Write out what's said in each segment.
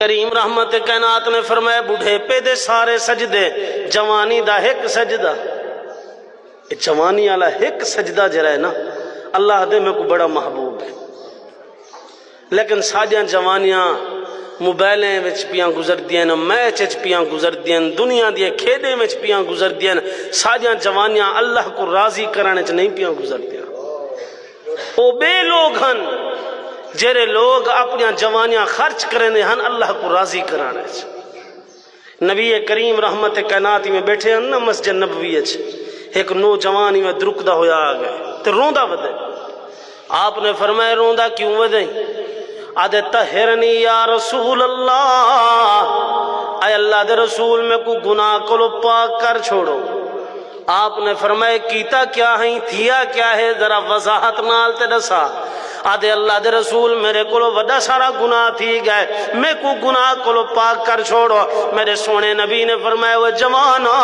کریم رحمت کائنات نے فرمایا بڑھیپے دے سارے سجدے جوانی دا ایک سجدہ، جوانی والا ایک سجدہ جڑا ہے نا اللہ دے میں کو بڑا محبوب ہے، لیکن ساجیاں جوانیاں موبائلیں وچ پیاں گزر دیاں، میچ وچ پیاں گزر دیاں، دنیا دی کھیڈے وچ پیاں گزر دیاں، ساجیاں جوانیاں اللہ کو راضی کرانے وچ نہیں پیاں گزر دیاں۔ او بے لوگ ہن جڑے لوگ اپنی جوانیاں خرچ کرنے ہن اللہ کو راضی کرانے وچ۔ نبی کریم رحمت کائنات میں بیٹھے ہیں نا مسجد نبوی وچ، ایک نوجوان میں درکدا ہویا آ گئے تے روندا ودے۔ آپ نے فرمایا روندا کیوں ودے؟ آدھے طہرنی یا رسول اللہ، اے اللہ دے رسول میں کو گناہ کو پاک کر چھوڑو۔ آپ نے فرمایا کیتا کیا ہے، تھیا کیا ہے، ذرا وضاحت نال تے دسا۔ آدھے اللہ دے رسول میرے کو وڈا سارا گناہ تھی گئے، میں کو گناہ کو پاک کر چھوڑو۔ میرے سونے نبی نے فرمایا وہ جوانا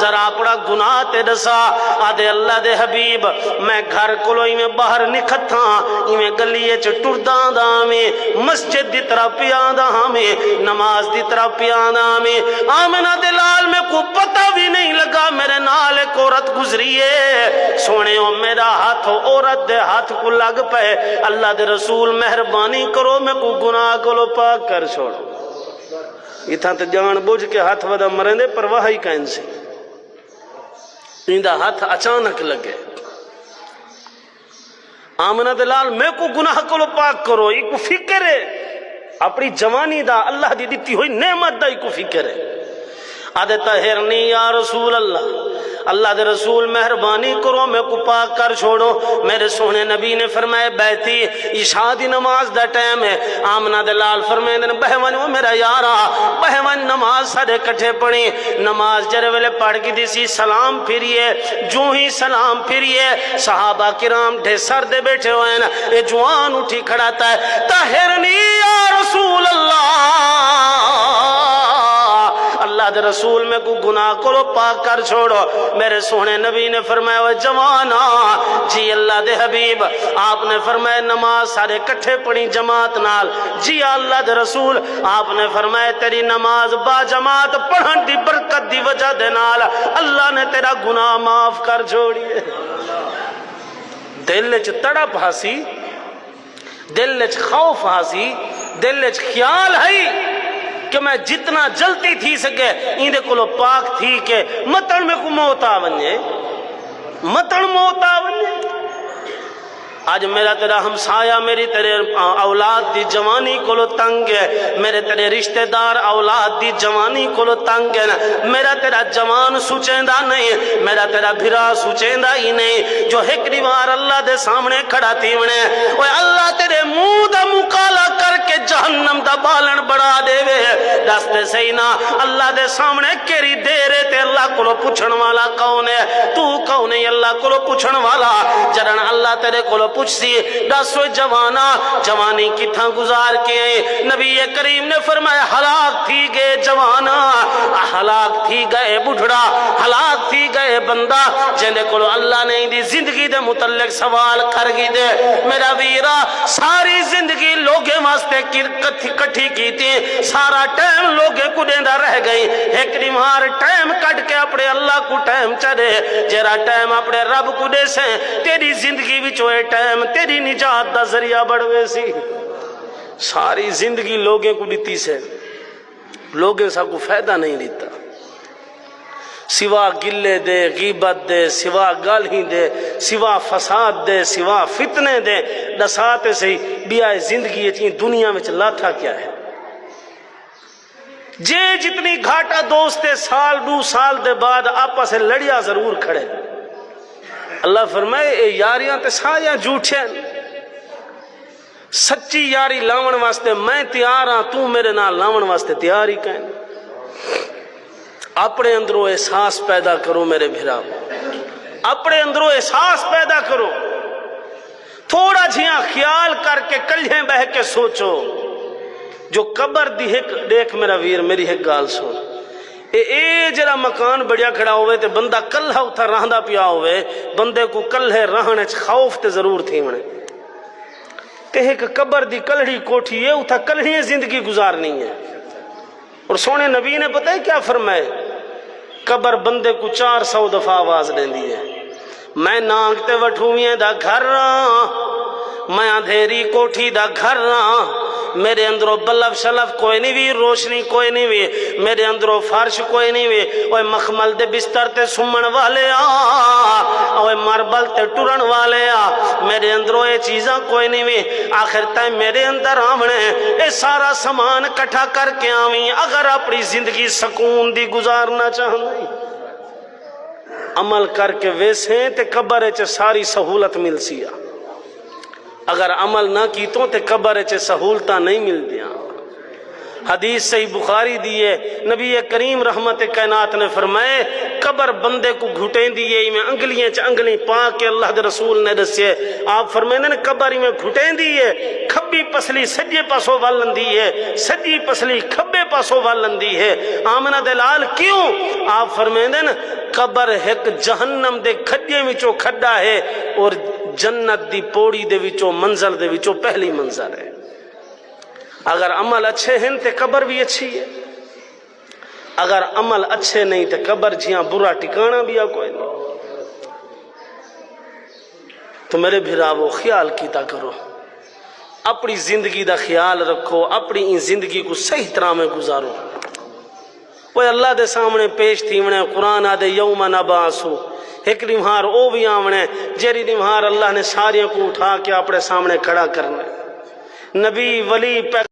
ذرا اپنا گناہ تے دسا۔ آدھے اللہ دے حبیب میں گھر کو میں باہر نکھتا میں گلیے چ ٹردا دا میں مسجد دی طرف پیاندا میں نماز دی طرف پیاندا میں آمنہ دلال میں کو پتہ بھی نہیں لگا میرے نال ایک عورت گزری ہے۔ سونے میرا ہاتھ عورت دے ہاتھ کو لگ پے، اللہ دے رسول مہربانی کرو میں کو گناہ کو پاک کر چھوڑو۔ اتھا تے جان بوجھ کے ہاتھ ودا مرن دے پرواہ ہی کائن سی، ایندہ ہاتھ اچانک لگے۔ آمنہ دلال میں کو گناہ کو پاک کرو، یہ کو فکر ہے اپنی جوانی دا اللہ دی دیتی ہوئی نعمت دا یہ کو فکر ہے۔ آدھے طہرنی یا رسول اللہ، اللہ دے رسول مہربانی کرو میں کو پاک کر چھوڑو۔ میرے سونے نبی نے فرمایا بیتی عشاء دی نماز دا ٹائم ہے۔ آمنہ دلال فرمائے دن بہون وہ میرا یارا بہون نماز سارے کٹھے پڑھی۔ نماز جرے ویلے پڑھ کی دیسی سلام پھریے، جو ہی سلام پھریے صحابہ کرام ڈھے سر دے بیٹھے ہوئے نا، اے جوان اٹھی کھڑاتا ہے طہرنی یا رسول اللہ، اللہ دے رسول میں کو گناہ کو پاک کر چھوڑو۔ میرے سونے نبی نے فرمایا وہ جوانا جی اللہ دے حبیب، آپ نے فرمایا نماز سارے کٹھے پڑھی جماعت نال، جی اللہ دے رسول آپ نے فرمایا تیری نماز با جماعت پڑھن دی برکت دی وجہ دے نال اللہ نے تیرا گناہ معاف کر چھوڑیے۔ دل وچ تڑپ ہاسی، دل وچ خوف ہاسی، دل وچ خیال ہے کہ میں جتنا جلدی تھی سکے ایندے کلو پاک تھی کہ متن میں کو موت آ ونجے، متن موت آ ونجے۔ آج میرا تیرا ہمسایہ میری تیرے اولاد دی جوانی کو تنگ ہے، میرے تیرے رشتہ دار اولاد دی جوانی کو تنگ ہے، میرا تیرا جوان سوچیندہ نہیں، میرا تیرا بھرا سوچیندہ ہی نہیں، جو ایک دیوار اللہ دے سامنے کھڑا تھی ونے اوے اللہ تیرے منہ دا مقالہ کر کے جہنم دا بالن بڑھا دے وے۔ دستے سینا اللہ دے سامنے کیری دے رہے تے اللہ کو پوچھن والا کون ہے؟ تو کون ہے اللہ کو پوچھن والا؟ جرن اللہ تیرے کو پوچھ سی دسو جوانا جوانی کتھاں گزار کے آئے؟ نبی کریم نے فرمایا ہلاک تھی گئے جوانا، ہلاک تھی گئے بڑھڑا، ہلاک تھی گئے بندہ جنہیں کو اللہ نے دی زندگی دے متعلق سوال کر گی دے۔ میرا ویرا ساری زندگی لوگے واسطے کٹھی کی تھی، سارا ٹائم لوگے کو دیندہ رہ گئی، ایک دیوار ٹائم کٹ کے اپنے اللہ کو ٹائم چڑھے، جیرا ٹائم اپنے رب کو دے سے تیری زندگی بھی چوئے ٹائم تیری نجات دا ذریعہ بڑھوے سی۔ ساری زندگی لوگیں کو دیتی سے لوگیں سا کو فائدہ نہیں دیتا، سوا گلے دے، غیبت دے، سوا گال ہی دے، سوا فساد دے، سوا فتنے دے، دساتے سے بیائے زندگی اتنی دنیا میں لاتا کیا ہے؟ جے جتنی گھاٹا دوستے سال دو سال دے بعد آپا سے لڑیا ضرور کھڑے۔ اللہ فرمائے اے یاریاں تے سایاں جھوٹے، سچی یاری لاون واسطے میں تیار ہاں، تو میرے نال لاون واسطے تیار ہی کہیں۔ اپنے اندروں احساس پیدا کرو میرے بھرا، اپنے اندروں احساس پیدا کرو، تھوڑا جھیاں خیال کر کے کلیاں بہ کے سوچو۔ جو قبر دی ایک دیکھ میرا ویر میری ایک گال سن، اے جڑا مکان بڑیا کھڑا ہوئے تے بندہ کلہ اتھا رہندا پیا ہوئے، بندے کو کلہ رہنے خوف تے ضرور تھی ونے، تے ایک قبر دی کلڑی کوٹھی ہے اتھا کلڑی زندگی گزارنی ہے۔ اور سونے نبی نے پتہ ہے کیا فرمائے؟ قبر بندے کو 400 دفعہ آواز دیں دی ہے، میں نانگتے وٹھوئیں دا گھر رہا، میں اندھیری کوٹھی دا گھر رہا، میرے اندروں بلب شلف کوئی نہیں بھی، روشنی کوئی نہیں بھی، میرے اندروں فرش کوئی نہیں بھی، اوہ مخمل دے بستر تے سمن والے اوہ مربل تے ٹرن والے میرے اندروں یہ چیزاں کوئی نہیں بھی، آخر تائیں میرے اندر آمنے اے سارا سامان کٹھا کر کے آویں اگر اپنی زندگی سکون دی گزارنا چاہندی، عمل کر کے ویسے تے قبر چ ساری سہولت مل سیا، اگر عمل نہ کی تو تے قبر چ سہولتاں نہیں مل دیاں۔ حدیث صحیح بخاری دیئے، نبی کریم رحمت کائنات نے فرمائے قبر بندے کو گھٹیں دیئے، میں انگلیاں چ انگلی پا کے اللہ دے رسول نے دسے، آپ فرمائے نے قبر میں گھٹیں دیئے، کھبی پسلی سجے پاسوں والن دیئے، سجی پسلی کھبے پاسوں والن دیئے، آمنہ دلال کیوں؟ آپ فرمائے نے قبر ایک جہنم دے کھڈے وچوں کھڈا ہے اور جنت دی پوڑی دے وچوں منزل دے وچوں پہلی منزل ہے۔ اگر عمل اچھے ہیں تے قبر بھی اچھی ہے، اگر عمل اچھے نہیں تے قبر جیاں برا ٹکانا بھی کوئی نہیں۔ تو میرے بھراوو خیال کیتا کرو، اپنی زندگی دا خیال رکھو، اپنی زندگی کو صحیح طرح میں گزارو۔ وہ اللہ دے سامنے پیش تھی ونے قرآن آدھے یوم نبعث، ایک نمہار او بھی آونے جیری نمہار اللہ نے ساریاں کو اٹھا کے اپنے سامنے کھڑا کرنے، نبی ولی